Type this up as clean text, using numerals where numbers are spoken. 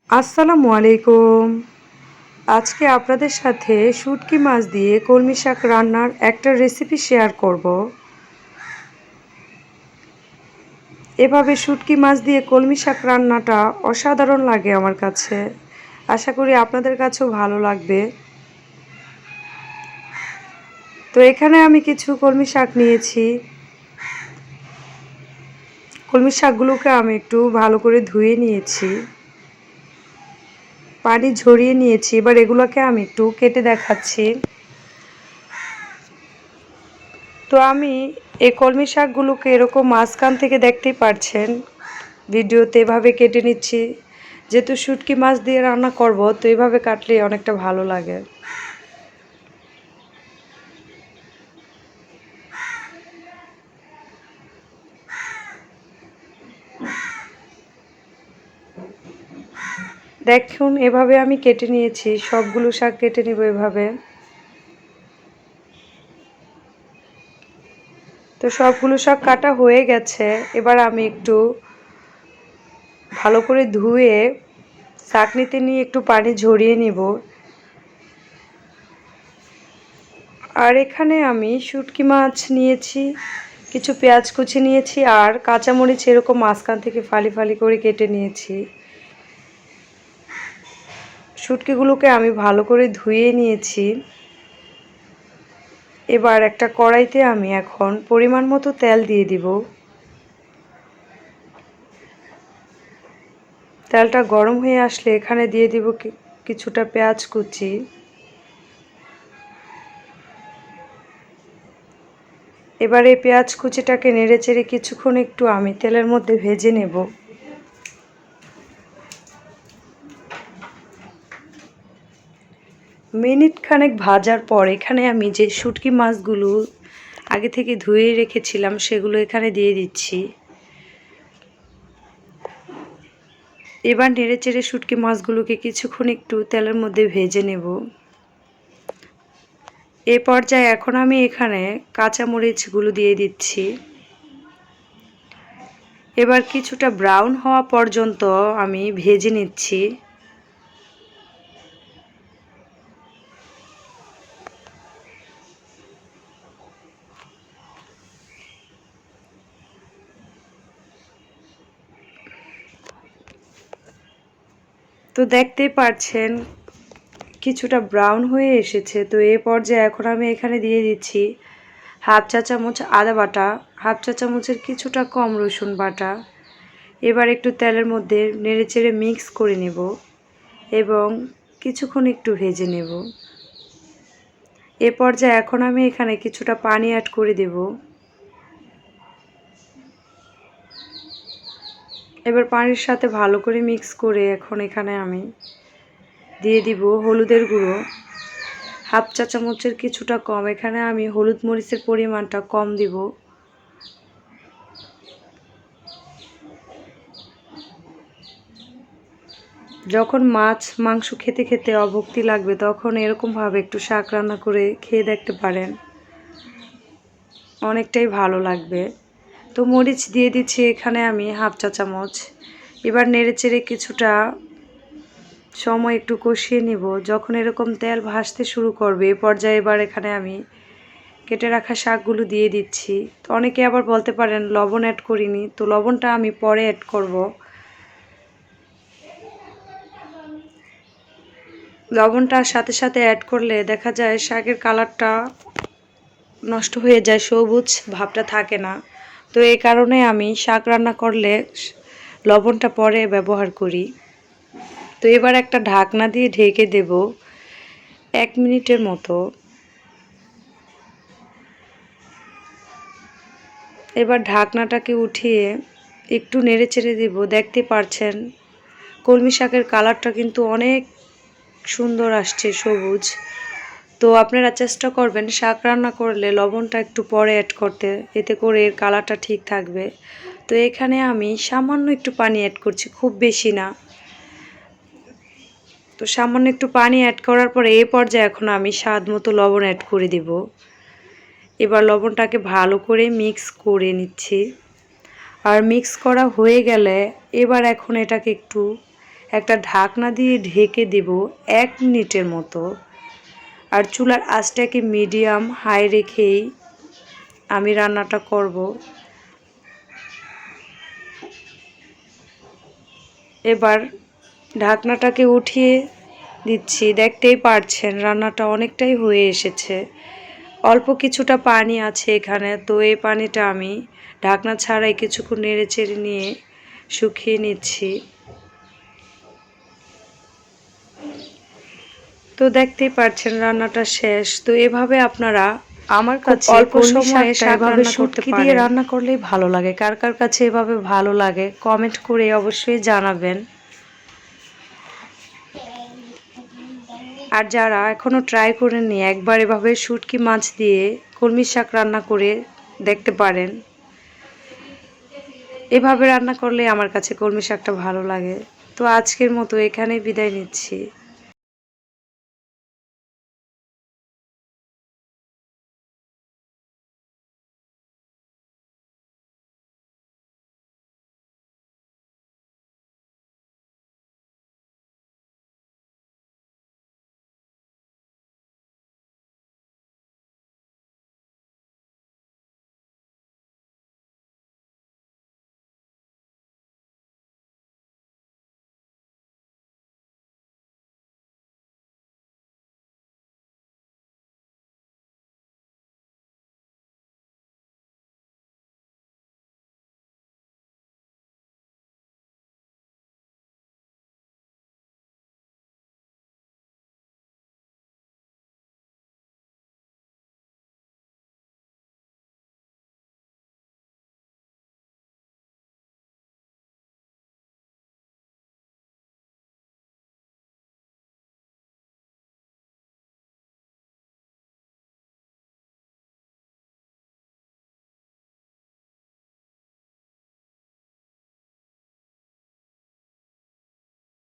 আসসালামু আলাইকুম। আজকে আপনাদের সাথে শুটকি মাছ দিয়ে কলমি শাক রান্নার একটা রেসিপি শেয়ার করব। এভাবে শুটকি মাছ দিয়ে কলমি শাক রান্নাটা অসাধারণ লাগে আমার কাছে। আশা করি আপনাদের কাছেও ভালো লাগবে। তো এখানে আমি কিছু কলমি শাক নিয়েছি। কলমি শাকগুলোকে আমি একটু ভালো করে ধুয়ে নিয়েছি, পানি ঝরিয়ে নিয়েছি। এবার এগুলোকে আমি একটু কেটে দেখাচ্ছি। তো আমি এই কলমি শাকগুলোকে এরকম মাঝখান থেকে দেখতেই পারছেন, ভিডিওতে এভাবে কেটে নিচ্ছি। যেহেতু শুটকি মাছ দিয়ে রান্না করব, তো এভাবে কাটলে অনেকটা ভালো লাগে। দেখুন এভাবে আমি কেটে নিয়েছি, সবগুলো শাক কেটে নেব এভাবে। তো সবগুলো শাক কাটা হয়ে গেছে। এবার আমি একটু ভালো করে ধুয়ে ছাঁকনিতে নিয়ে একটু পানি ঝরিয়ে নিব। আর এখানে আমি শুটকি মাছ নিয়েছি, কিছু পেঁয়াজ কুচি নিয়েছি, আর কাঁচামরিচ এরকম মাঝখান থেকে ফালি ফালি করে কেটে নিয়েছি। শুটকিগুলোকে আমি ভালো করে ধুয়ে নিয়েছি। এবার একটা কড়াইতে আমি এখন পরিমাণ মতো তেল দিয়ে দিব। তেলটা গরম হয়ে আসলে এখানে দিয়ে দিব কিছুটা পেঁয়াজ কুচি। এবার এই পেঁয়াজ কুচিটাকে নেড়েচেড়ে কিছুক্ষণ একটু আমি তেলের মধ্যে ভেজে নেব। মিনিট খানেক ভাজার পর এখানে আমি যে শুটকি মাছগুলো আগে থেকে ধুয়ে রেখেছিলাম সেগুলো এখানে দিয়ে দিচ্ছি। এবার নেড়েচেড়ে শুটকি মাছগুলোকে কিছুক্ষণ একটু তেলের মধ্যে ভেজে নেব। এই পর্যায়ে এখন আমি এখানে কাঁচামরিচগুলো দিয়ে দিচ্ছি। এবার কিছুটা ব্রাউন হওয়া পর্যন্ত আমি ভেজে নিচ্ছি। তো দেখতেই পাচ্ছেন কিছুটা ব্রাউন হয়ে এসেছে। তো এই পর্যায়ে এখন আমি এখানে দিয়ে দিচ্ছি হাফ চা চামচ আদা বাটা, হাফ চা চামচের কিছুটা কম রসুন বাটা। এবার একটু তেলের মধ্যে নেড়েচেড়ে মিক্স করে নেব এবং কিছুক্ষণ একটু ভেজে নেব। এ পর্যায়ে এখন আমি এখানে কিছুটা পানি অ্যাড করে দেব। এবার পানির সাথে ভালো করে মিক্স করে এখন এখানে আমি দিয়ে দিব হলুদের গুঁড়ো, হাফ চা চামচের কিছুটা কম। এখানে আমি হলুদ মরিচের পরিমাণটা কম দিব। যখন মাছ মাংস খেতে খেতে অভুক্তি লাগবে তখন এরকমভাবে একটু শাক রান্না করে খেয়ে দেখতে পারেন, অনেকটাই ভালো লাগবে। তো মরিচ দিয়ে দিচ্ছি এখানে আমি হাফ চা চামচ। এবার নেড়েচেড়ে কিছুটা সময় একটু কষিয়ে নিব। যখন এরকম তেল ভাসতে শুরু করবে এ পর্যায়ে এবার এখানে আমি কেটে রাখা শাকগুলো দিয়ে দিচ্ছি। তো অনেকে আবার বলতে পারেন লবণ অ্যাড করিনি, তো লবণটা আমি পরে অ্যাড করব। লবণটা সাথে সাথে অ্যাড করলে দেখা যায় শাকের কালারটা নষ্ট হয়ে যায়, সবুজ ভাবটা থাকে না। তো এই কারণে আমি শাক রান্না করলে লবণটা পরে ব্যবহার করি। তো এবার একটা ঢাকনা দিয়ে ঢেকে দেব 1 মিনিটের মতো। এবার ঢাকনাটাকে উঠিয়ে একটু নেড়েচেড়ে দেব। দেখতে পারছেন কলমি শাকের কালারটা কিন্তু অনেক সুন্দর আসছে, সবুজ। তো আপনারা চেষ্টা করবেন শাক রান্না করলে লবণটা একটু পরে অ্যাড করতে, এতে করে এর কালারটা ঠিক থাকবে। তো এখানে আমি সামান্য একটু পানি অ্যাড করছি, খুব বেশি না। তো সামান্য একটু পানি অ্যাড করার পরে এই পর্যায়ে এখন আমি স্বাদ মতো লবণ অ্যাড করে দেব। এবার লবণটাকে ভালো করে মিক্স করে নিচ্ছি। আর মিক্স করা হয়ে গেলে এবার এখন এটাকে একটু একটা ঢাকনা দিয়ে ঢেকে দেব 1 মিনিটের মতো। আর চুলার আঁচটাকে মিডিয়াম হাই রেখেই আমি রান্নাটা করব। এবার ঢাকনাটাকে উঠিয়ে দিচ্ছি। দেখতেই পারছেন রান্নাটা অনেকটাই হয়ে এসেছে। অল্প কিছুটা পানি আছে এখানে, তো এই পানিটা আমি ঢাকনা ছাড়াই কিছুক্ষণ নেড়ে চেড়ে নিয়ে শুকিয়ে নিচ্ছি। তো দেখতেই পাচ্ছেন রান্নাটা শেষ। তো এভাবে আপনারা আমার কাছে অল্প সময়ে শাক এভাবে রান্না করতে শুটকি পারেন। দিয়ে রান্না করলেই ভালো লাগে। কার কার কাছে এভাবে ভালো লাগে কমেন্ট করে অবশ্যই জানাবেন। আর যারা এখনো ট্রাই করেননি, একবার এভাবে শুটকি মাছ দিয়ে কলমি শাক রান্না করে দেখতে পারেন। এভাবে রান্না করলে আমার কাছে কলমি শাকটা ভালো লাগে। তো আজকের মতো এখানেই বিদায় নিচ্ছি।